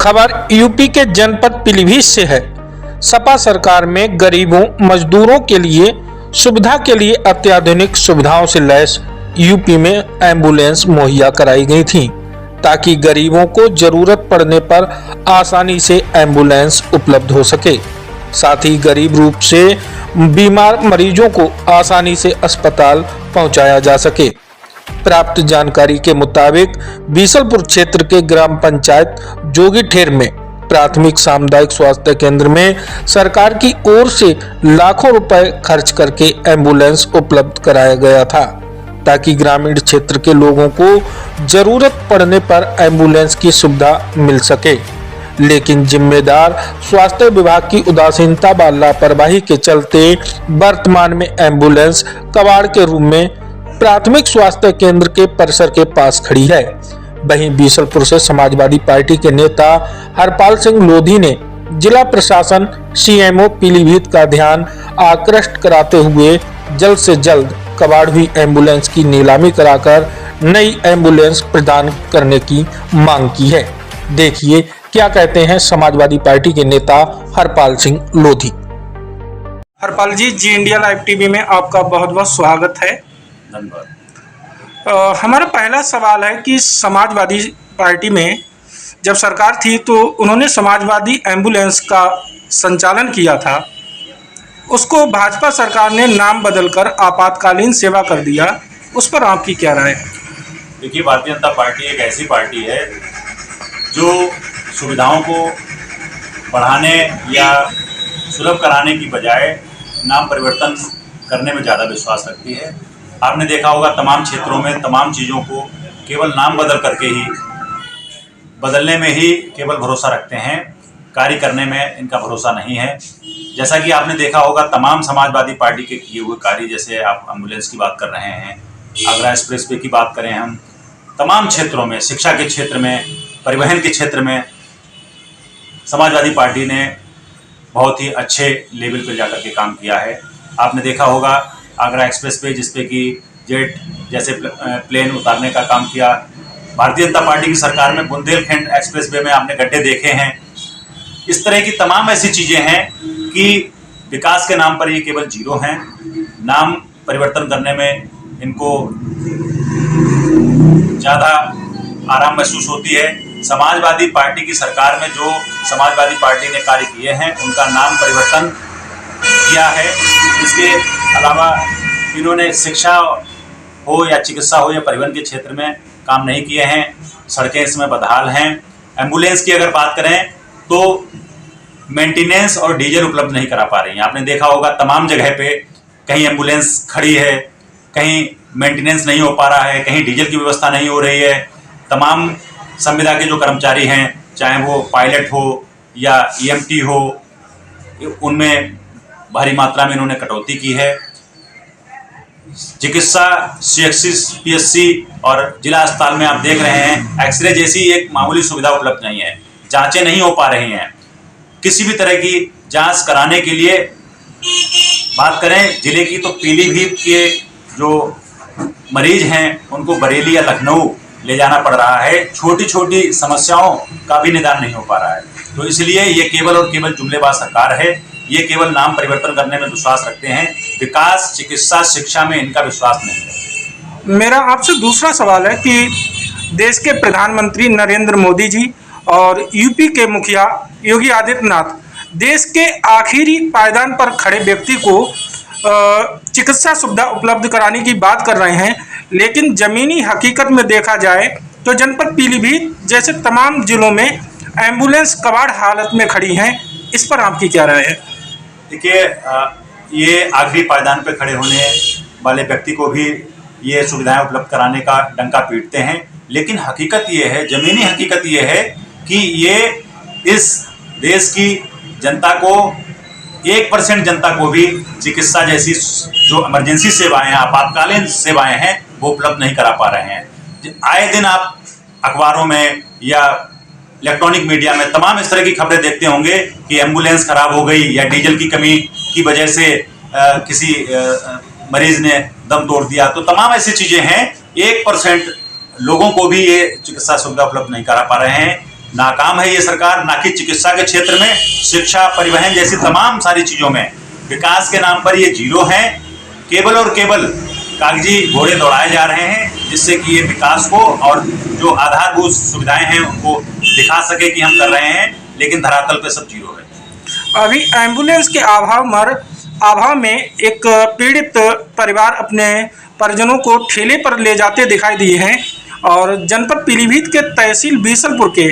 खबर यूपी के जनपद पीलीभीत से है। सपा सरकार में गरीबों मजदूरों के लिए सुविधा के लिए अत्याधुनिक सुविधाओं से लैस यूपी में एम्बुलेंस मुहैया कराई गई थी ताकि गरीबों को जरूरत पड़ने पर आसानी से एम्बुलेंस उपलब्ध हो सके। साथ ही गरीब रूप से बीमार मरीजों को आसानी से अस्पताल पहुंचाया जा सके। प्राप्त जानकारी के मुताबिक बीसलपुर क्षेत्र के ग्राम पंचायत जोगीठेर में प्राथमिक सामुदायिक स्वास्थ्य केंद्र में सरकार की ओर से लाखों रुपए खर्च करके एम्बुलेंस उपलब्ध कराया गया था ताकि ग्रामीण क्षेत्र के लोगों को जरूरत पड़ने पर एम्बुलेंस की सुविधा मिल सके। लेकिन जिम्मेदार स्वास्थ्य विभाग की उदासीनता व लापरवाही के चलते वर्तमान में एम्बुलेंस कबाड़ के रूप में प्राथमिक स्वास्थ्य केंद्र के परिसर के पास खड़ी है। वहीं बीसलपुर से समाजवादी पार्टी के नेता हरपाल सिंह लोधी ने जिला प्रशासन सीएमओ पीलीभीत का ध्यान आकृष्ट कराते हुए जल्द से जल्द कबाड़ हुई एम्बुलेंस की नीलामी कराकर नई एम्बुलेंस प्रदान करने की मांग की है। देखिए क्या कहते हैं समाजवादी पार्टी के नेता हरपाल सिंह लोधी। हरपाल जी, जी इंडिया लाइव टीवी में आपका बहुत बहुत स्वागत है। धन्यवाद। हमारा पहला सवाल है कि समाजवादी पार्टी में जब सरकार थी तो उन्होंने समाजवादी एम्बुलेंस का संचालन किया था, उसको भाजपा सरकार ने नाम बदलकर आपातकालीन सेवा कर दिया, उस पर आपकी क्या राय है? देखिए, भारतीय जनता पार्टी एक ऐसी पार्टी है जो सुविधाओं को बढ़ाने या सुलभ कराने की बजाय नाम परिवर्तन करने में ज़्यादा विश्वास रखती है। आपने देखा होगा तमाम क्षेत्रों में तमाम चीज़ों को केवल नाम बदलने में ही केवल भरोसा रखते हैं, कार्य करने में इनका भरोसा नहीं है। जैसा कि आपने देखा होगा तमाम समाजवादी पार्टी के किए हुए कार्य, जैसे आप एम्बुलेंस की बात कर रहे हैं, आगरा एक्सप्रेस वे की बात करें, हम तमाम क्षेत्रों में, शिक्षा के क्षेत्र में, परिवहन के क्षेत्र में समाजवादी पार्टी ने बहुत ही अच्छे लेवल पर जाकर के काम किया है। आपने देखा होगा आगरा एक्सप्रेस वे जिसपे कि जेट जैसे प्लेन उतारने का काम किया। भारतीय जनता पार्टी की सरकार में बुंदेलखंड एक्सप्रेस वे में आपने गड्ढे देखे हैं। इस तरह की तमाम ऐसी चीज़ें हैं कि विकास के नाम पर ये केवल जीरो हैं। नाम परिवर्तन करने में इनको ज़्यादा आराम महसूस होती है। समाजवादी पार्टी की सरकार में जो समाजवादी पार्टी ने कार्य किए हैं उनका नाम परिवर्तन किया है। इसके अलावा इन्होंने शिक्षा हो या चिकित्सा हो या परिवहन के क्षेत्र में काम नहीं किए हैं। सड़कें इसमें बदहाल हैं। एम्बुलेंस की अगर बात करें तो मेंटेनेंस और डीजल उपलब्ध नहीं करा पा रही हैं। आपने देखा होगा तमाम जगह पे कहीं एम्बुलेंस खड़ी है, कहीं मेंटेनेंस नहीं हो पा रहा है, कहीं डीजल की व्यवस्था नहीं हो रही है। तमाम संविदा के जो कर्मचारी हैं, चाहे वो पायलट हो या ईएमटी हो, उनमें भारी मात्रा में इन्होंने कटौती की है। चिकित्सा सीएचसी, पीएचसी और जिला अस्पताल में आप देख रहे हैं एक्सरे जैसी एक मामूली सुविधा उपलब्ध नहीं है। जांचें नहीं हो पा रही हैं। किसी भी तरह की जांच कराने के लिए बात करें जिले की तो पीलीभीत के जो मरीज हैं उनको बरेली या लखनऊ ले जाना पड़ रहा है। छोटी छोटी समस्याओं का भी निदान नहीं हो पा रहा है। तो इसलिए ये केवल और केवल जुमलेबाज सरकार है। ये केवल नाम परिवर्तन करने में विश्वास रखते हैं, विकास, चिकित्सा, शिक्षा में इनका विश्वास नहीं है। मेरा आपसे दूसरा सवाल है कि देश के प्रधानमंत्री नरेंद्र मोदी जी और यूपी के मुखिया योगी आदित्यनाथ देश के आखिरी पायदान पर खड़े व्यक्ति को चिकित्सा सुविधा उपलब्ध कराने की बात कर रहे हैं, लेकिन ज़मीनी हकीकत में देखा जाए तो जनपद पीलीभीत जैसे तमाम जिलों में एम्बुलेंस कबाड़ हालत में खड़ी हैं। इस पर आपकी क्या राय है? देखिए, ये आखिरी पायदान पर खड़े होने वाले व्यक्ति को भी ये सुविधाएं उपलब्ध कराने का डंका पीटते हैं, लेकिन हकीकत ये है, ज़मीनी हकीकत ये है कि ये इस देश की जनता को 1% जनता को भी चिकित्सा जैसी जो इमरजेंसी सेवाएं हैं, आपातकालीन सेवाएं हैं, वो उपलब्ध नहीं करा पा रहे हैं। आए दिन आप अखबारों में या इलेक्ट्रॉनिक मीडिया में तमाम इस तरह की खबरें देखते होंगे कि एम्बुलेंस खराब हो गई या डीजल की कमी की वजह से किसी मरीज ने दम तोड़ दिया। तो तमाम ऐसी चीज़ें हैं। 1% लोगों को भी ये चिकित्सा सुविधा उपलब्ध नहीं करा पा रहे हैं। नाकाम है ये सरकार, ना कि चिकित्सा के क्षेत्र में, शिक्षा, परिवहन जैसी तमाम सारी चीज़ों में विकास के नाम पर ये जीरो हैं। केवल और केवल कागजी घोड़े दौड़ाए जा रहे हैं, जिससे कि ये विकास को और जो आधारभूत सुविधाएं हैं उनको दिखा सके कि हम कर रहे हैं, लेकिन धरातल पे सब जीरो है। अभी एम्बुलेंस के अभाव में एक पीड़ित परिवार अपने परिजनों को ठेले पर ले जाते दिखाई दिए हैं और जनपद पीलीभीत के तहसील बीसलपुर के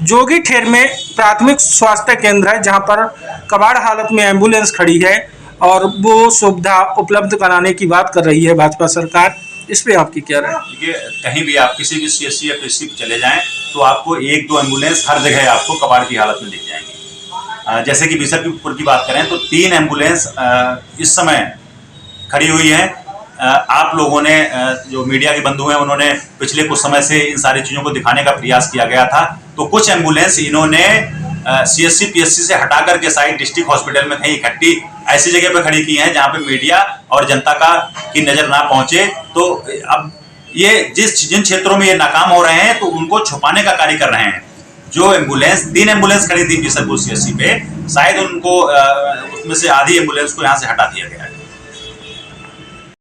जोगी ठेर में प्राथमिक स्वास्थ्य केंद्र है, जहां पर कबाड़ हालत में एम्बुलेंस खड़ी है और वो सुविधा उपलब्ध कराने की बात कर रही है भाजपा सरकार। इस पे आपकी क्या राय? देखिए, कहीं भी आप किसी भी CSC या PSC पे चले जाएं तो आपको 1-2 एम्बुलेंस हर जगह आपको कबाड़ की हालत में दिख जाएंगी। जैसे कि बीसलपुर की बात करें तो 3 एम्बुलेंस इस समय खड़ी हुई हैं। आप लोगों ने, जो मीडिया के बंधु हैं, उन्होंने पिछले कुछ समय से इन सारी चीज़ों को दिखाने का प्रयास किया गया था। तो कुछ एम्बुलेंस इन्होंने CSC PSC से हटा करके साइड डिस्ट्रिक्ट हॉस्पिटल में कहीं इकट्ठी ऐसी जगह पर खड़ी की हैं जहाँ पे मीडिया और जनता की नज़र ना पहुँचे। तो अब ये जिन क्षेत्रों में ये नाकाम हो रहे हैं तो उनको छुपाने का कार्य कर रहे हैं। जो 3 एम्बुलेंस खड़ी थी बीसलपुर CSC पे, शायद उनको उसमें से आधी एम्बुलेंस को यहाँ से हटा दिया गया है।